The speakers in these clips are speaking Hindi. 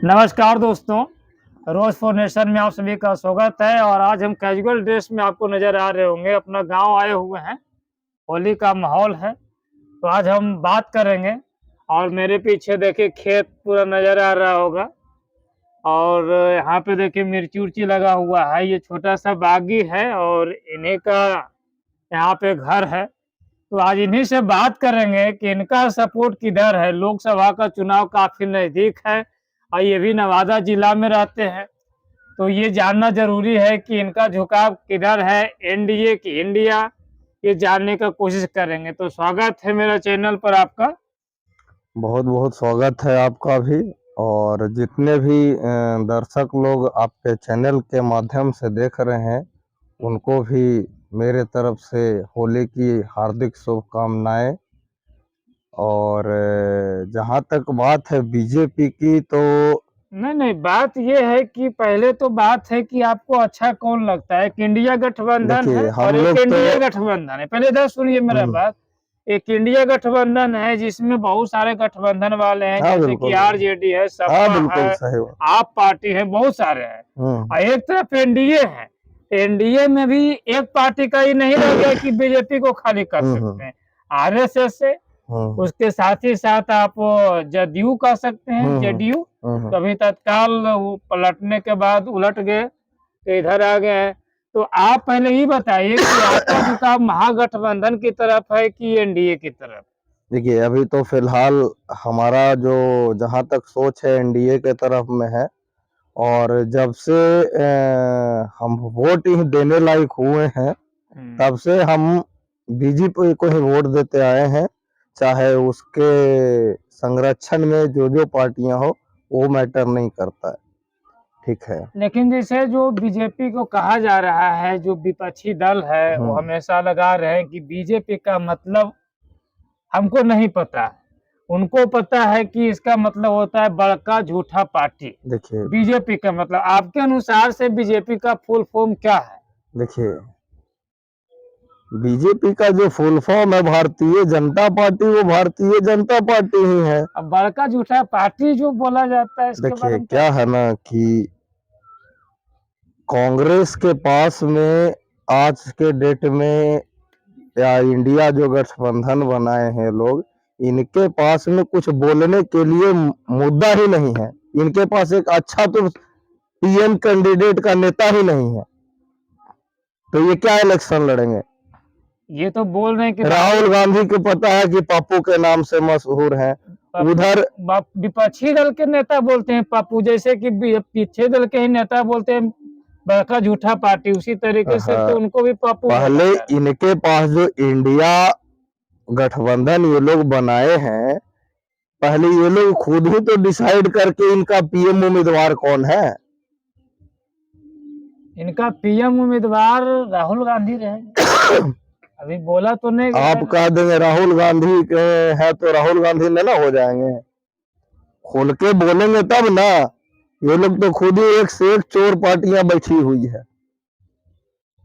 नमस्कार दोस्तों, रोज फॉर नेशन में आप सभी का स्वागत है। और आज हम कैजुअल ड्रेस में आपको नजर आ रहे होंगे, अपना गांव आए हुए हैं। होली का माहौल है तो आज हम बात करेंगे। और मेरे पीछे देखिए खेत पूरा नजर आ रहा होगा। और यहाँ पे देखिए मिर्ची उर्ची लगा हुआ है। ये छोटा सा बागी है और इन्हीं का यहाँ पे घर है। तो आज इन्हीं से बात करेंगे कि इनका सपोर्ट किधर है। लोकसभा का चुनाव काफी नजदीक है और ये भी नवादा जिला में रहते हैं, तो ये जानना जरूरी है कि इनका झुकाव किधर है, एनडीए की इंडिया, ये जानने का कोशिश करेंगे। तो स्वागत है मेरा चैनल पर आपका। बहुत बहुत स्वागत है आपका भी। और जितने भी दर्शक लोग आपके चैनल के माध्यम से देख रहे हैं उनको भी मेरे तरफ से होली की हार्दिक शुभकामनाएं। और जहां तक बात है बीजेपी की, तो नहीं, बात ये है कि पहले तो बात है कि आपको अच्छा कौन लगता है। एक इंडिया गठबंधन है देखिए और हम एक लोग एनडीए तो गठबंधन है। पहले इधर सुनिए मेरा बात। एक इंडिया गठबंधन है जिसमें बहुत सारे गठबंधन वाले हैं, हाँ जैसे कि बिल्कुल, आरजेडी है, हाँ सपा बिल्कुल है, सही बात। आप पार्टी है, बहुत सारे हैं। हम्म और एक तरफ एनडीए है। एनडीए में भी एक पार्टी का ही नहीं रह गया कि बीजेपी को खाली कर सकते हैं। आरएसएस से, उसके साथ ही साथ आप जदयू कह सकते हैं, जेडीयू। तो अभी तत्काल वो पलटने के बाद उलट गए तो इधर आ गए हैं। तो आप पहले ही बताइए कि आपका झुकाव महागठबंधन की तरफ है कि एनडीए की तरफ। देखिए अभी तो फिलहाल हमारा जो जहां तक सोच है एनडीए के तरफ में है। और जब से हम वोट ही देने लायक हुए हैं तब से हम बीजेपी को ही वोट देते आए हैं। चाहे उसके संरक्षण में जो जो पार्टियां हो वो मैटर नहीं करता है। ठीक है। लेकिन जैसे जो बीजेपी को कहा जा रहा है, जो विपक्षी दल है, वो हमेशा लगा रहे हैं कि बीजेपी का मतलब हमको नहीं पता। उनको पता है कि इसका मतलब होता है बड़का झूठा पार्टी। देखिए बीजेपी का मतलब आपके अनुसार से बीजेपी का फुल फॉर्म क्या है? देखिए बीजेपी का जो फुल फॉर्म है भारतीय जनता पार्टी, वो भारतीय जनता पार्टी ही है। अब बड़का झूठा पार्टी जो बोला जाता है, इसके बारे देखिए में क्या है ना कि कांग्रेस के पास में आज के डेट में या इंडिया जो गठबंधन बनाए हैं लोग, इनके पास में कुछ बोलने के लिए मुद्दा ही नहीं है। इनके पास एक अच्छा तो पीएम कैंडिडेट का नेता ही नहीं है, तो ये क्या इलेक्शन लड़ेंगे। ये तो बोल रहे हैं कि राहुल गांधी को पता है कि पप्पू के नाम से मशहूर है। उधर विपक्षी दल के नेता बोलते हैं पप्पू, जैसे कि पीछे दल के ही नेता बोलते हैं बड़का झूठा पार्टी, उसी तरीके से तो उनको भी पप्पू पहले इनके पास जो इंडिया गठबंधन ये लोग बनाए हैं, पहले ये लोग खुद ही तो डिसाइड करके इनका पीएम उम्मीदवार कौन है। इनका पीएम उम्मीदवार राहुल गांधी रहे। अभी बोला तो नहीं। आप कह देंगे राहुल गांधी के है तो राहुल गांधी ने ना हो जाएंगे। खोल के बोलेंगे तब ना। ये लोग तो खुद ही एक से एक चोर पार्टियां बैठी हुई है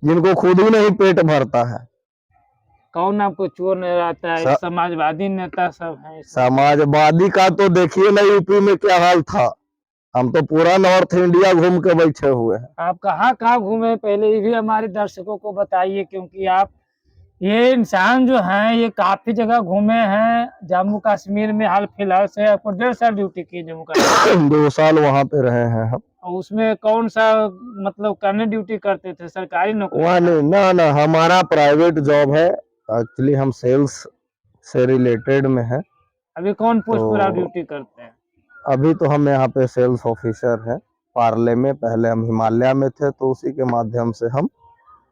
जिनको खुद ही नहीं पेट भरता है। कौन आपको चोर नजर आता है? समाजवादी नेता सब है। समाजवादी का तो देखिए ना यूपी में क्या हाल था। हम तो पूरा नॉर्थ इंडिया घूम के बैठे हुए हैं। आप कहाँ कहाँ घूमे, पहले ये भी हमारे दर्शकों को बताइए, क्योंकि आप ये इंसान जो हैं ये काफी जगह घूमे हैं। जम्मू कश्मीर में हाल फिलहाल से आपको 1.5 साल ड्यूटी की जम्मू कश्मीर। 2 साल वहां पे रहे हैं हम। और उसमें कौन सा मतलब करने ड्यूटी करते थे? सरकारी नौकरी? वहाँ नहीं, ना ना हमारा प्राइवेट जॉब है। एक्चुअली हम सेल्स से रिलेटेड में है। अभी कौन पोस्ट पर आप तो ड्यूटी करते हैं? अभी तो हम यहाँ पे सेल्स ऑफिसर हैं पार्ले में। पहले हम हिमालय में थे तो उसी के माध्यम से हम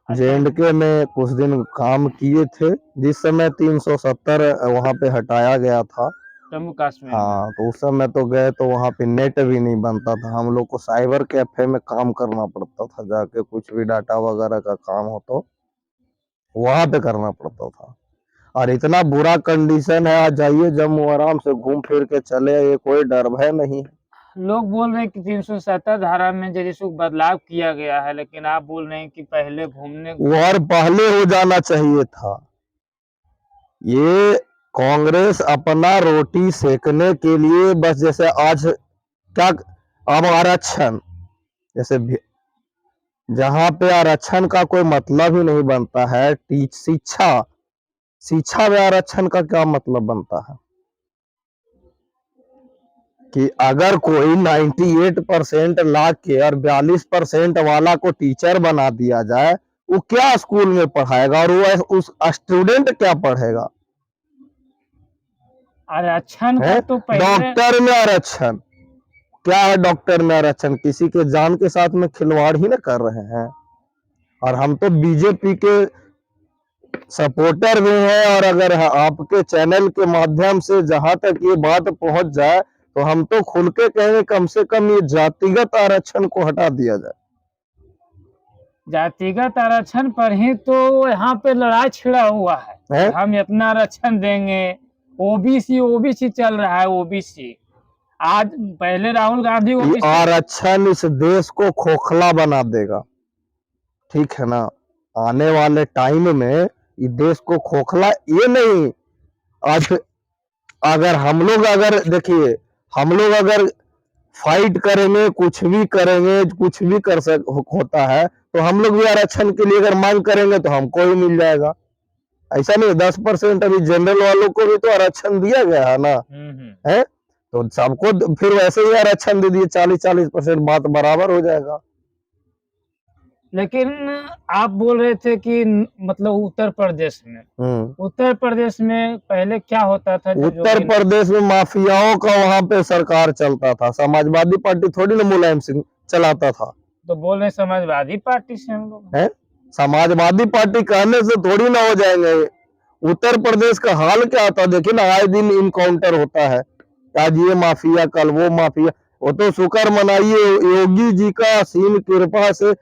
जेएंडके में कुछ दिन काम किए थे, जिस समय 370 वहाँ पे हटाया गया था जम्मू कश्मीर। हाँ, तो उस समय तो गए तो वहाँ पे नेट भी नहीं बनता था। हम लोग को साइबर कैफे में काम करना पड़ता था, जाके कुछ भी डाटा वगैरह का काम हो तो वहां पे करना पड़ता था। और इतना बुरा कंडीशन है, आज जाइए जम्मू आराम से घूम फिर के चले, ये कोई डर भय नहीं है। लोग बोल रहे हैं कि 370 धारा में जैसे बदलाव किया गया है, लेकिन आप बोल रहे हैं कि पहले घूमने और पहले हो जाना चाहिए था। ये कांग्रेस अपना रोटी सेकने के लिए बस, जैसे आज क्या अब आरक्षण जैसे जहां पे आरक्षण का कोई मतलब ही नहीं बनता है, शिक्षा में आरक्षण का क्या मतलब बनता है कि अगर कोई 98% ला के और 42% वाला को टीचर बना दिया जाए, वो क्या स्कूल में पढ़ाएगा और वो उस स्टूडेंट क्या पढ़ेगा? आरक्षण है का तो पहले डॉक्टर में आरक्षण, क्या है डॉक्टर में आरक्षण? किसी के जान के साथ में खिलवाड़ ही ना कर रहे हैं। और हम तो बीजेपी के सपोर्टर भी हैं, और अगर आपके चैनल के माध्यम से जहां तक ये बात पहुंच जाए तो हम तो खुल के कहेंगे कम से कम ये जातिगत आरक्षण को हटा दिया जाए। जातिगत आरक्षण पर ही तो यहाँ पे लड़ाई छिड़ा हुआ है। हम इतना आरक्षण देंगे, ओबीसी चल रहा है, ओबीसी। आज पहले राहुल गांधी आरक्षण इस देश को खोखला बना देगा, ठीक है ना? आने वाले टाइम में इस देश को खोखला, ये नहीं आज अगर हम लोग देखिए, हम लोग अगर फाइट करेंगे, कुछ भी करेंगे, कुछ भी होता है तो हम लोग भी आरक्षण के लिए अगर मांग करेंगे तो हमको भी मिल जाएगा। ऐसा नहीं 10% अभी जनरल वालों को भी तो आरक्षण दिया गया है ना, है तो सबको फिर वैसे ही आरक्षण दे दिए 40% बात बराबर हो जाएगा। लेकिन आप बोल रहे थे कि मतलब उत्तर प्रदेश में पहले क्या होता था? उत्तर प्रदेश में माफियाओं का वहां पे सरकार चलता था, समाजवादी पार्टी थोड़ी ना मुलायम सिंह चलाता था। तो बोल रहे समाजवादी पार्टी से हम लोग है, समाजवादी पार्टी कहने से थोड़ी ना हो जाएंगे। उत्तर प्रदेश का हाल क्या होता देखिए ना, आए दिन इनकाउंटर होता है, आज ये माफिया कल वो माफिया। वो तो शुक्र मनाइए योगी जी का असीम कृपा से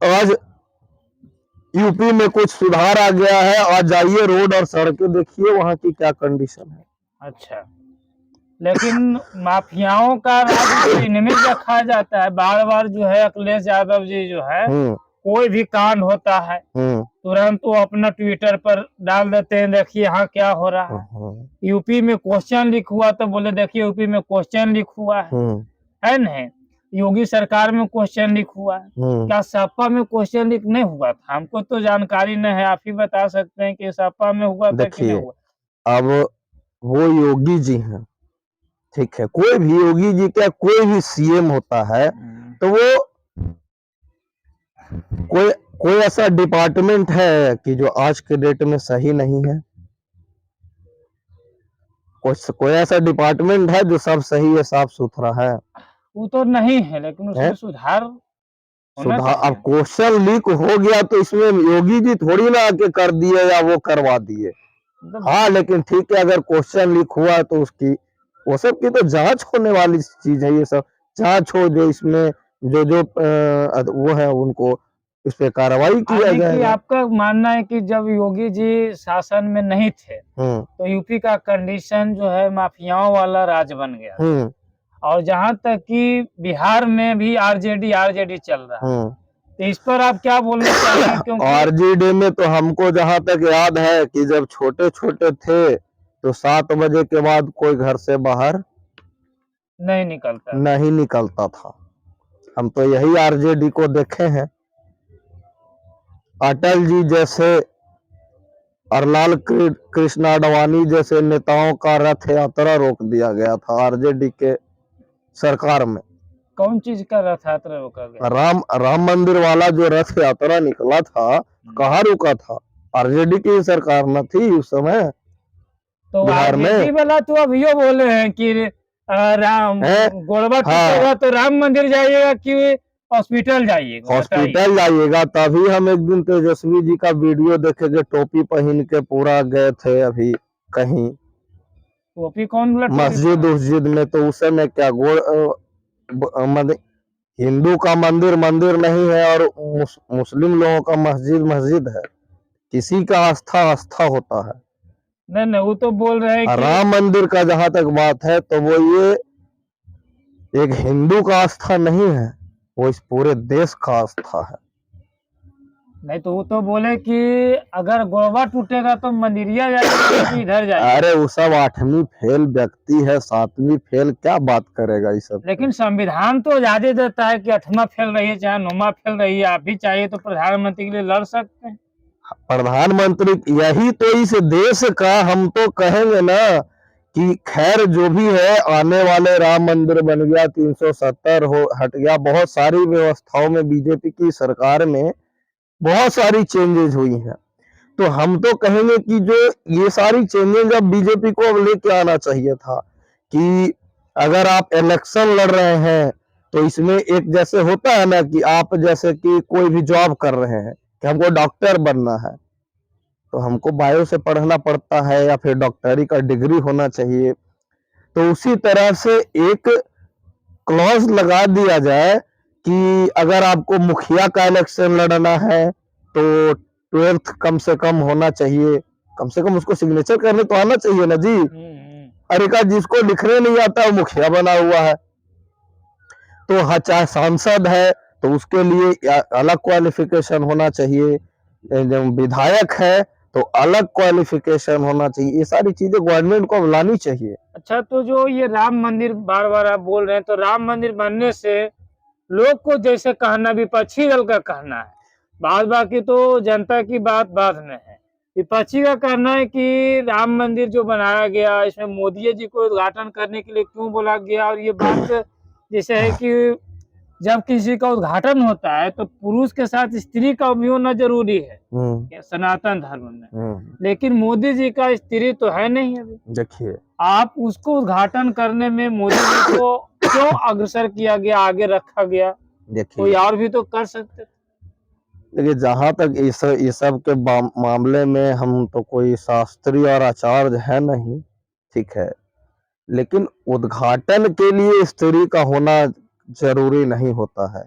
आज यूपी में कुछ सुधार आ गया है। आज जाइए रोड और सड़कें देखिए वहां की क्या कंडीशन है। अच्छा, लेकिन माफियाओं का राज इनमें रखा जाता है। बार बार जो है अखिलेश यादव जी जो है, कोई भी कांड होता है तुरंत वो अपना ट्विटर पर डाल देते हैं, देखिए यहाँ क्या हो रहा है। यूपी में क्वेश्चन लीक हुआ तो बोले देखिए यूपी में क्वेश्चन लीक हुआ है नहीं? योगी सरकार में क्वेश्चन लीक हुआ है, क्या सपा में क्वेश्चन लीक नहीं हुआ था? हमको तो जानकारी नहीं है, आप ही बता सकते हैं कि सपा में हुआ था कि नहीं हुआ। अब वो योगी जी हैं, ठीक है, कोई भी योगी जी क्या कोई भी सीएम होता है तो वो कोई ऐसा डिपार्टमेंट है कि जो आज के डेट में सही नहीं है? कोई ऐसा डिपार्टमेंट है जो सब सही है, साफ सुथरा है? वो तो नहीं है, लेकिन उसमें सुधार अब क्वेश्चन लीक हो गया तो इसमें योगी जी थोड़ी ना आके कर दिए या वो करवा दिए। हाँ, लेकिन ठीक है, अगर क्वेश्चन लीक हुआ तो उसकी वो सब की तो जांच होने वाली चीज है। ये सब जांच हो, जो इसमें जो वो है उनको इस पे कार्रवाई किया जाएगा। आपका मानना है कि जब योगी जी शासन में नहीं थे तो यूपी का कंडीशन जो है माफियाओं वाला राज बन गया, और जहां तक कि बिहार में भी आरजेडी चल रहा है, तो इस पर आप क्या बोलना चाहेंगे? आरजेडी में तो हमको जहां तक याद है कि जब छोटे छोटे थे तो 7 बजे के बाद कोई घर से बाहर नहीं निकलता था। हम तो यही आरजेडी को देखे हैं। अटल जी जैसे और लाल कृष्ण आडवाणी जैसे नेताओं का रथ यात्रा रोक दिया गया था आरजेडी के सरकार में। कौन चीज का रथ यात्रा रोका गया? राम मंदिर वाला जो रथ यात्रा निकला था, कहाँ रुका था? आरजेडी की सरकार न थी उस समय तो बिहार में। वाला तो अभी बोले हैं कि राम गोरबा टूटेगा तो राम मंदिर जाइएगा कि हॉस्पिटल जाइएगा। तभी हम एक दिन तेजस्वी जी का वीडियो देखेंगे, टोपी पहन के पूरा गए थे अभी कहीं टोपी कौन मस्जिद में। तो उस समय क्या हिंदू का मंदिर नहीं है और मुस्लिम लोगों का मस्जिद है। किसी का आस्था होता है। नहीं, वो तो बोल रहे हैं कि राम मंदिर का जहां तक बात है तो वो ये एक हिंदू का आस्था नहीं है, वो इस पूरे देश का आस्था है। नहीं तो वो तो बोले कि अगर गोड़वा टूटेगा तो मलेरिया जाएगा तो इधर जाएगा। अरे वो सब 8वीं फेल व्यक्ति है, 7वीं फेल क्या बात करेगा ये सब। लेकिन संविधान तो आजादी देता है कि 8वां फेल रही है चाहे 9वां फेल रही है, आप भी चाहिए तो प्रधानमंत्री के लिए लड़ सकते हैं। प्रधानमंत्री यही तो इस देश का, हम तो कहेंगे ना कि खैर जो भी है, आने वाले राम मंदिर बन गया, 370 हो हट गया, बहुत सारी व्यवस्थाओं में बीजेपी की सरकार में बहुत सारी चेंजेस हुई हैं। तो हम तो कहेंगे कि जो ये सारी चेंजेस अब बीजेपी को अब लेके आना चाहिए था कि अगर आप इलेक्शन लड़ रहे हैं तो इसमें एक जैसे होता है ना कि आप जैसे कि कोई भी जॉब कर रहे हैं कि हमको डॉक्टर बनना है तो हमको बायो से पढ़ना पड़ता है या फिर डॉक्टरी का डिग्री होना चाहिए। तो उसी तरह से एक क्लॉज लगा दिया जाए कि अगर आपको मुखिया का इलेक्शन लड़ना है तो 12th कम से कम होना चाहिए, कम से कम उसको सिग्नेचर करने तो आना चाहिए ना जी। अरे का जिसको लिखने नहीं आता वो मुखिया बना हुआ है। तो हाँ, चाहे सांसद है तो उसके लिए अलग क्वालिफिकेशन होना चाहिए, जब विधायक है तो अलग क्वालिफिकेशन होना चाहिए। ये सारी चीजें गवर्नमेंट को लानी चाहिए। अच्छा, तो जो ये राम मंदिर बार बार आप बोल रहे हैं, तो राम मंदिर बनने से लोग को जैसे कहना, विपक्षी दल का कहना है, बाद बाकी तो जनता की बात बाद में है, विपक्षी का कहना है कि राम मंदिर जो बनाया गया इसमें मोदी जी को उद्घाटन करने के लिए क्यों बोला गया। और ये बात जैसे है कि जब किसी का उद्घाटन होता है तो पुरुष के साथ स्त्री का भी होना जरूरी है सनातन धर्म में, लेकिन मोदी जी का स्त्री तो है नहीं अभी। देखिए, आप उसको उद्घाटन करने में मोदी जी को क्यों अग्रसर किया गया, आगे रखा गया? कोई देखिए और भी तो कर सकते थे। देखिए, जहां तक इस सब के मामले में हम तो कोई शास्त्री और आचार्य है नहीं, ठीक है, लेकिन उद्घाटन के लिए स्त्री का होना जरूरी नहीं होता है।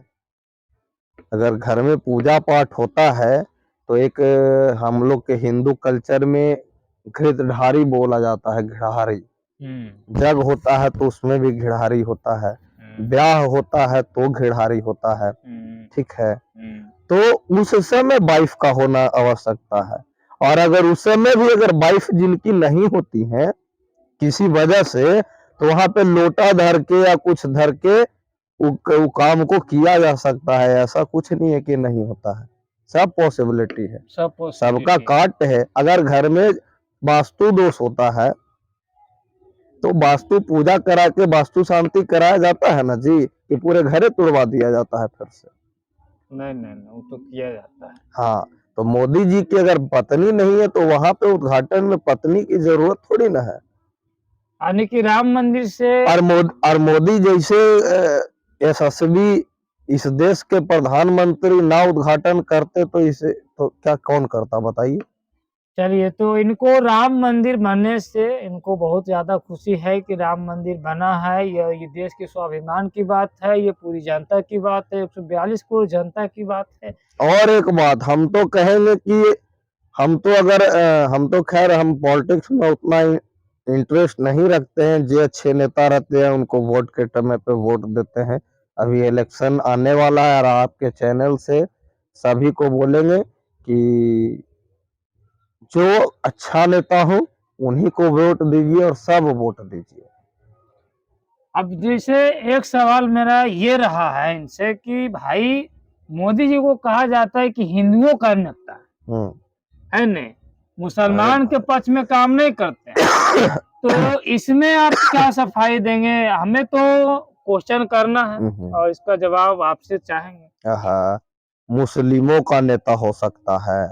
अगर घर में पूजा पाठ होता है तो एक हम लोग के हिंदू कल्चर में घृतधारी बोला जाता है, घृतधारी जग होता है तो उसमें भी घृतधारी होता है, ब्याह होता है तो घृतधारी होता है, ठीक है। तो उस समय वाइफ का होना आवश्यकता है। और अगर उस समय भी अगर वाइफ जिनकी नहीं होती है किसी वजह से, तो वहां पे लोटा धर के या कुछ धर के वो काम को किया जा सकता है। ऐसा कुछ नहीं है कि नहीं होता है, सब पॉसिबिलिटी है, सबका काट है। अगर घर में वास्तु दोष होता है तो वास्तु पूजा करा के वास्तु शांति कराया जाता है ना जी, कि पूरे घरे तुड़वा दिया जाता है फिर से? नहीं, वो तो किया जाता है। हाँ, तो मोदी जी की अगर पत्नी नहीं है तो वहां पे उद्घाटन में पत्नी की जरूरत थोड़ी ना है। यानी कि राम मंदिर से और मोदी जैसे यशस्वी इस देश के प्रधानमंत्री ना उद्घाटन करते तो इसे तो क्या कौन करता बताइए। चलिए, तो इनको राम मंदिर बनने से इनको बहुत ज्यादा खुशी है कि राम मंदिर बना है। ये देश के स्वाभिमान की बात है, ये पूरी जनता की बात है, 142 करोड़ जनता की बात है। और एक बात हम तो कहेंगे कि हम तो खैर हम पॉलिटिक्स में उतना इंटरेस्ट नहीं रखते हैं, जो अच्छे नेता रहते हैं उनको वोट के समय पे वोट देते हैं। अभी इलेक्शन आने वाला है और आपके चैनल से सभी को बोलेंगे कि जो अच्छा नेता हो उन्हीं को वोट दीजिए और सब वोट दीजिए। अब जैसे एक सवाल मेरा ये रहा है इनसे कि भाई मोदी जी को कहा जाता है कि हिंदुओं का नेता है, नहीं मुसलमान के पक्ष में काम नहीं करते हैं। तो इसमें आप क्या सफाई देंगे? हमें तो क्वेश्चन करना है और इसका जवाब आपसे चाहेंगे। हाँ, मुस्लिमों का नेता हो सकता है,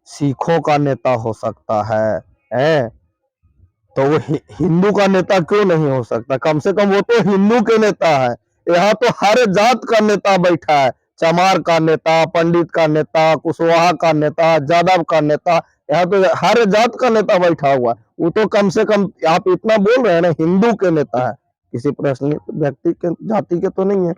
सिखों का नेता हो सकता है, तो वो हिंदू का नेता क्यों नहीं हो सकता? कम से कम वो तो हिंदू के नेता है। यहाँ तो हर जात का नेता बैठा है, चमार का नेता, पंडित का नेता, कुशवाहा का नेता, जादव का नेता, यहाँ तो हर जात का नेता बैठा हुआ है। वो तो कम से कम आप इतना बोल रहे हैं ना, हिंदू के नेता है, किसी प्रश्न व्यक्ति के जाति के तो नहीं है।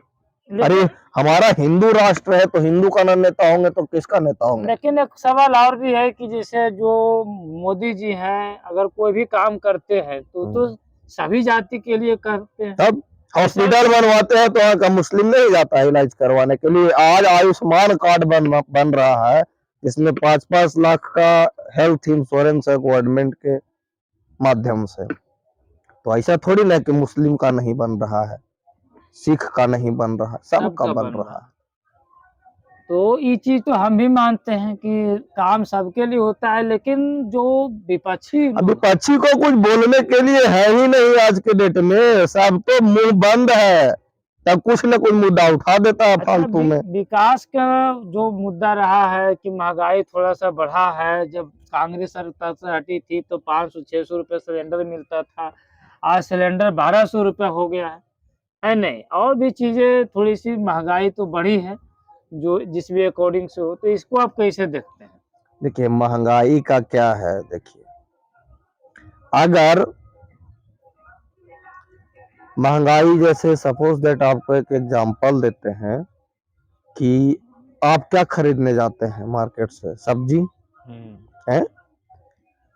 अरे हमारा हिंदू राष्ट्र है तो हिंदू का नेता होंगे तो किसका नेता होंगे? लेकिन एक सवाल और भी है कि जैसे जो मोदी जी हैं अगर कोई भी काम करते हैं तो सभी जाति के लिए करते हैं। तब हॉस्पिटल बनवाते हैं तो वहाँ का मुस्लिम नहीं जाता है इलाज करवाने के लिए। आज आयुष्मान कार्ड बन रहा है इसमें 5-5 लाख का हेल्थ इंश्योरेंस है गवर्नमेंट के माध्यम से। तो ऐसा थोड़ी ना कि मुस्लिम का नहीं बन रहा है, सिख का नहीं बन रहा, सबका सबका बन बन रहा रहा है। तो ये चीज तो हम भी मानते हैं कि काम सबके लिए होता है, लेकिन जो विपक्षी अभी लोग हैं, पक्षी को कुछ बोलने के लिए है ही नहीं आज के डेट में, सब तो मुंह बंद है, तब कुछ न कुछ मुद्दा उठा देता है अच्छा फालतू में। विकास का जो मुद्दा रहा है कि महंगाई थोड़ा सा बढ़ा है, जब कांग्रेस सरकार से हटी थी तो 500-600 रुपये सिलेंडर मिलता था, आज सिलेंडर 1200 रुपये हो गया है नहीं? और भी चीजें थोड़ी सी महंगाई तो बढ़ी है, जो जिस भी अकॉर्डिंग से हो, तो इसको आप कैसे देखते हैं? देखिए महंगाई का क्या है, देखिए अगर महंगाई जैसे सपोज दैट आपको एक एग्जांपल देते हैं कि आप क्या खरीदने जाते हैं मार्केट से, सब्जी है,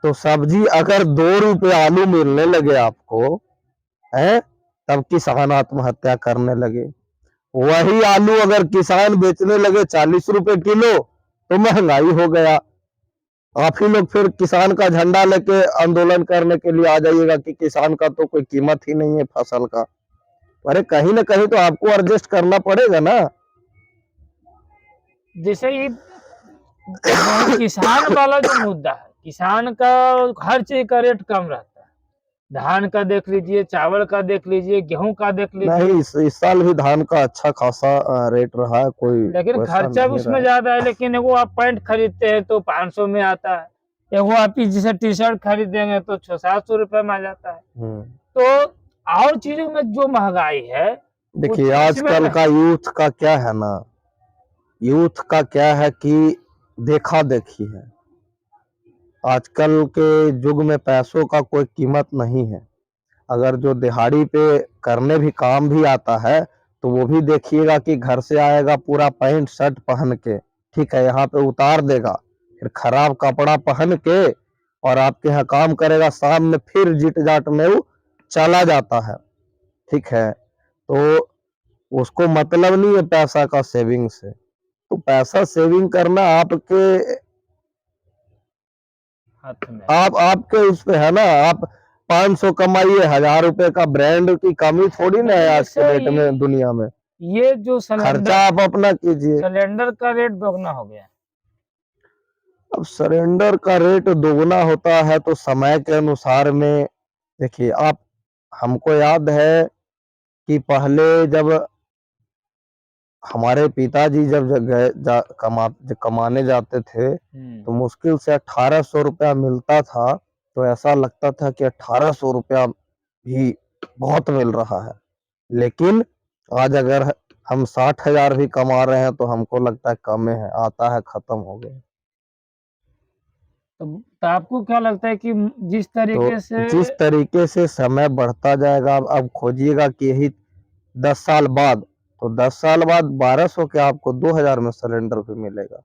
तो सब्जी अगर 2 रुपए आलू मिलने लगे आपको है, तब किसान आत्महत्या करने लगे। वही आलू अगर किसान बेचने लगे 40 रुपए किलो, तो महंगाई हो गया। आप ही लोग फिर किसान का झंडा लेके आंदोलन करने के लिए आ जाइएगा कि किसान का तो कोई कीमत ही नहीं है फसल का। अरे कहीं ना कहीं तो आपको एडजस्ट करना पड़ेगा ना। जैसे ये किसान वाला जो मुद्दा है, किसान का हर चीज का रेट कम रहता है, धान का देख लीजिए, चावल का देख लीजिए, गेहूं का देख लीजिए, नहीं इस साल भी धान का अच्छा खासा रेट रहा है, कोई लेकिन वैसा खर्चा भी नहीं उसमें रहा। ज्यादा है। लेकिन एगो आप पैंट खरीदते हैं तो 500 में आता है, एगो आप जैसे टी शर्ट खरीदेंगे तो 600-700 रुपये में आ जाता है। तो और चीजों में जो महंगाई है वो देखिए इसमें आजकल नहीं। का यूथ का क्या है ना, यूथ का क्या है कि देखा देखी है। आजकल के युग में पैसों का कोई कीमत नहीं है। अगर जो दिहाड़ी पे करने भी काम भी आता है, तो वो भी देखिएगा कि घर से आएगा पूरा पैंट शर्ट पहन के, ठीक है, यहाँ पे उतार देगा, फिर खराब कपड़ा पहन के और आपके यहाँ काम करेगा, शाम में फिर जिट जाट में वो चला जाता है, ठीक है। तो उसको मतलब नहीं है पैसा का सेविंग से। तो पैसा सेविंग करना आपके हाथ में आपके उस पे है ना। आप 500 कमाइए, 1000 रुपए का ब्रांड की कमी थोड़ी ना है आज के जैसे डेट में दुनिया में। ये जो खर्चा आप अपना कीजिए। सिलेंडर का रेट दोगुना हो गया। अब सरेंडर का रेट दोगुना होता है तो समय के अनुसार में, देखिए आप, हमको याद है कि पहले जब हमारे पिताजी जब गए कमाने जाते थे, तो मुश्किल से 1800 रुपया मिलता था, तो ऐसा लगता था कि 1800 रुपया भी बहुत मिल रहा है। लेकिन आज अगर हम 60,000 भी कमा रहे हैं तो हमको लगता है कम है, आता है खत्म हो गया। तो आपको क्या लगता है कि जिस तो तरीके से जिस तरीके से समय बढ़ता जाएगा, अब खोजिएगा कि यही 10 साल बाद, तो 10 साल बाद 1200 के आपको 2000 में सिलेंडर भी मिलेगा।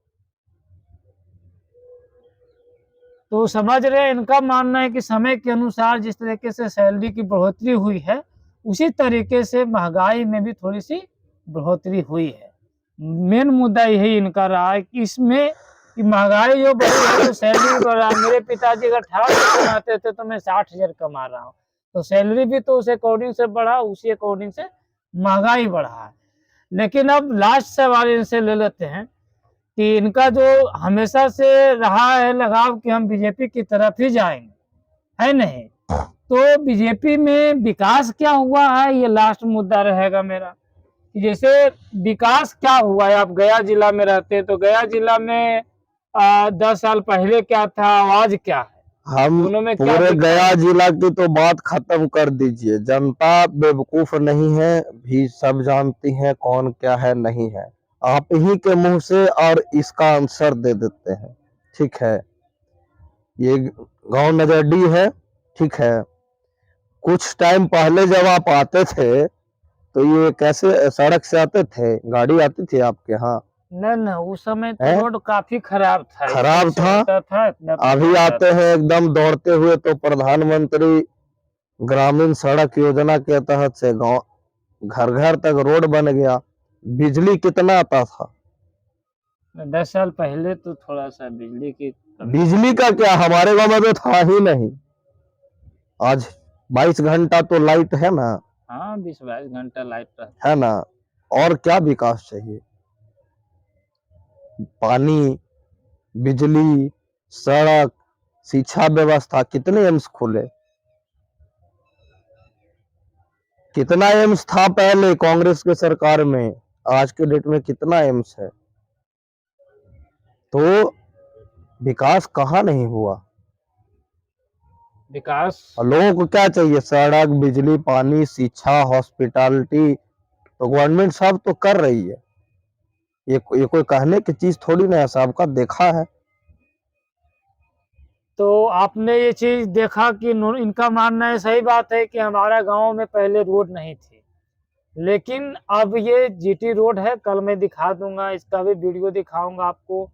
तो समझ रहे हैं, इनका मानना है कि समय के अनुसार जिस तरीके से सैलरी की बढ़ोतरी हुई है, उसी तरीके से महंगाई में भी थोड़ी सी बढ़ोतरी हुई है। मेन मुद्दा यही इनका रहा है कि इसमें कि महंगाई जो बढ़ी है तो सैलरी भी बढ़ रहा है। मेरे पिताजी अगर 18,000 कमाते थे तो मैं 60,000 कमा रहा हूँ, तो सैलरी भी तो उस अकॉर्डिंग से बढ़ा, उसी अकॉर्डिंग से महंगाई बढ़ा है। लेकिन अब लास्ट सवाल इनसे ले लेते हैं कि इनका जो हमेशा से रहा है लगाव कि हम बीजेपी की तरफ ही जाएंगे, है नहीं? तो बीजेपी में विकास क्या हुआ है, ये लास्ट मुद्दा रहेगा मेरा। जैसे विकास क्या हुआ है, आप गया जिला में रहते हैं, तो गया जिला में 10 साल पहले क्या था, आज क्या है, हम दोनों में क्या पूरे दिखता गया है? जिला की तो बात खत्म कर दीजिए, जनता बेवकूफ नहीं है, भी सब जानती है कौन क्या है नहीं है। आप ही के मुंह से और इसका आंसर दे देते हैं, ठीक है। ये गांव नजरडी है, ठीक है। कुछ टाइम पहले जब आप आते थे तो ये कैसे सड़क से आते थे, गाड़ी आती थी आपके यहाँ? नहीं उस समय तो है रोड काफी खराब था, इस तरह खराब से था। होता था, इतना अभी होता आते था। हैं एकदम दौड़ते हुए, तो प्रधानमंत्री ग्रामीण सड़क योजना के तहत से गांव घर घर तक रोड बन गया। बिजली कितना आता था, 10 साल पहले तो थोड़ा सा बिजली की कमी। बिजली का क्या, हमारे गांव में तो था ही नहीं। आज 22 घंटा तो लाइट है ना, हाँ 20-22 घंटा लाइट रहता है ना। और क्या विकास चाहिए? पानी, बिजली, सड़क, शिक्षा व्यवस्था, कितने एम्स खुले? कितना एम्स था पहले कांग्रेस के सरकार में, आज के डेट में कितना एम्स है? तो विकास कहाँ नहीं हुआ? विकास। और लोगों को क्या चाहिए? सड़क, बिजली, पानी, शिक्षा, हॉस्पिटैलिटी, तो गवर्नमेंट सब तो कर रही है। ये कोई कहने की चीज थोड़ी ना है, सबका देखा है। तो आपने ये चीज देखा कि इनका मानना है, सही बात है कि हमारा गांव में पहले रोड नहीं थी, लेकिन अब ये जीटी रोड है, कल मैं दिखा दूंगा, इसका भी वीडियो दिखाऊंगा आपको।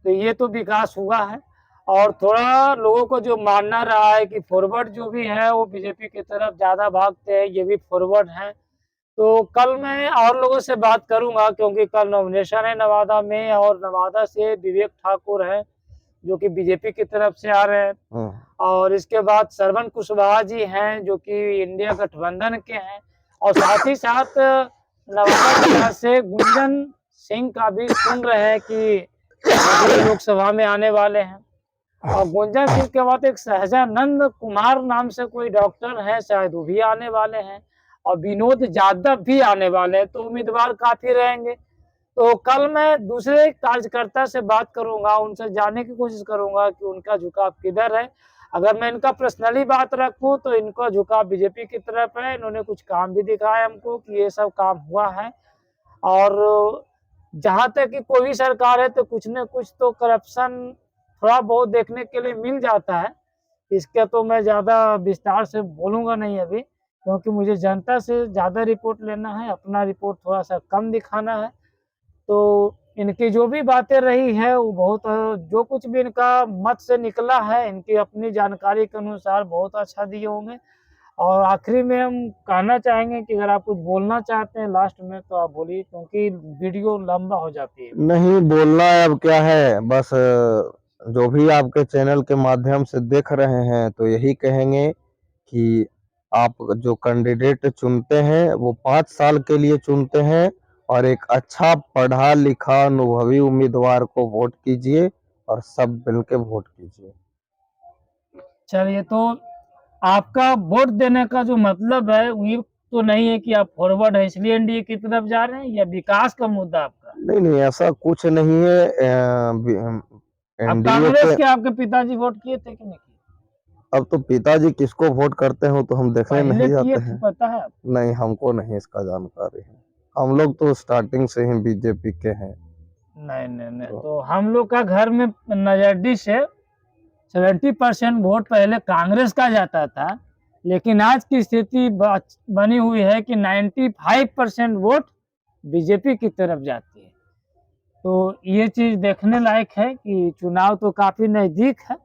तो ये तो विकास हुआ है। और थोड़ा लोगों को जो मानना रहा है कि फॉरवर्ड जो भी है वो बीजेपी की तरफ ज्यादा भागते हैं, ये भी फॉरवर्ड है। तो कल मैं और लोगों से बात करूंगा, क्योंकि कल नॉमिनेशन है नवादा में, और नवादा से विवेक ठाकुर है जो कि बीजेपी की तरफ से आ रहे हैं, और इसके बाद श्रवण कुशवाहा जी हैं जो कि इंडिया गठबंधन के हैं, और साथ ही साथ नवादा जिला से गुंजन सिंह का भी सुन रहे हैं कि वो भी लोकसभा में आने वाले हैं। और गुंजन सिंह के बाद एक सहजानंद कुमार नाम से कोई डॉक्टर है, शायद वो भी आने वाले हैं, और विनोद यादव भी आने वाले हैं। तो उम्मीदवार काफी रहेंगे। तो कल मैं दूसरे कार्यकर्ता से बात करूंगा, उनसे जानने की कोशिश करूंगा कि उनका झुकाव किधर है। अगर मैं इनका पर्सनली बात रखूं तो इनका झुकाव बीजेपी की तरफ है। इन्होंने कुछ काम भी दिखाया हमको कि ये सब काम हुआ है। और जहां तक कि कोई भी सरकार है तो कुछ न कुछ तो करप्शन थोड़ा बहुत देखने के लिए मिल जाता है। इसका तो मैं ज्यादा विस्तार से बोलूंगा नहीं अभी, क्योंकि मुझे जनता से ज्यादा रिपोर्ट लेना है, अपना रिपोर्ट थोड़ा सा कम दिखाना है। तो इनकी जो भी बातें रही है वो बहुत, जो कुछ भी इनका मत से निकला है, इनकी अपनी जानकारी के अनुसार बहुत अच्छा दिए होंगे। और आखिरी में हम कहना चाहेंगे कि अगर आप कुछ बोलना चाहते हैं लास्ट में तो आप बोलिए, क्योंकि वीडियो लंबा हो जाती है। नहीं, बोलना है अब क्या है, बस जो भी आपके चैनल के माध्यम से देख रहे हैं तो यही कहेंगे कि आप जो कैंडिडेट चुनते हैं वो 5 साल के लिए चुनते हैं, और एक अच्छा पढ़ा लिखा अनुभवी उम्मीदवार को वोट कीजिए, और सब मिलके वोट कीजिए। चलिए, तो आपका वोट देने का जो मतलब है ये तो नहीं है कि आप फॉरवर्ड है इसलिए एनडीए की तरफ जा रहे हैं, या विकास का मुद्दा आपका? नहीं नहीं, ऐसा कुछ नहीं है। अब एनडीए कांग्रेस के के आपके पिताजी वोट किए थे कि नहीं किए? अब तो पिताजी किसको वोट करते हो तो हम देखने पहले नहीं किए जाते थे, हैं। पता है? नहीं, हमको नहीं इसका जानकारी है। हम लोग तो स्टार्टिंग से ही बीजेपी के हैं। नहीं नहीं नहीं, तो हम लोग का घर में नजरडी से 70% वोट पहले कांग्रेस का जाता था, लेकिन आज की स्थिति बनी हुई है कि 95% वोट बीजेपी की तरफ जाती है। तो ये चीज देखने लायक है कि चुनाव तो काफी नजदीक है,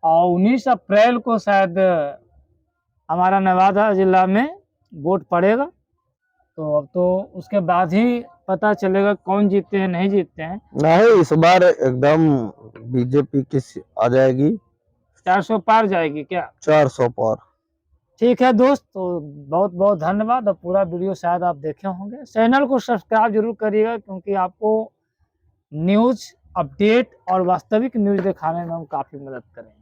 और 19 अप्रैल को शायद हमारा नवादा जिला में वोट पड़ेगा। तो अब तो उसके बाद ही पता चलेगा कौन जीते हैं नहीं जीते हैं। नहीं, इस बार एकदम बीजेपी की आ जाएगी। 400 पार जाएगी क्या? 400 पार। ठीक है दोस्त, तो बहुत बहुत धन्यवाद। और पूरा वीडियो शायद आप देखे होंगे, चैनल को सब्सक्राइब जरूर करिएगा, क्योंकि आपको न्यूज अपडेट और वास्तविक न्यूज दिखाने में हम काफी मदद करेंगे।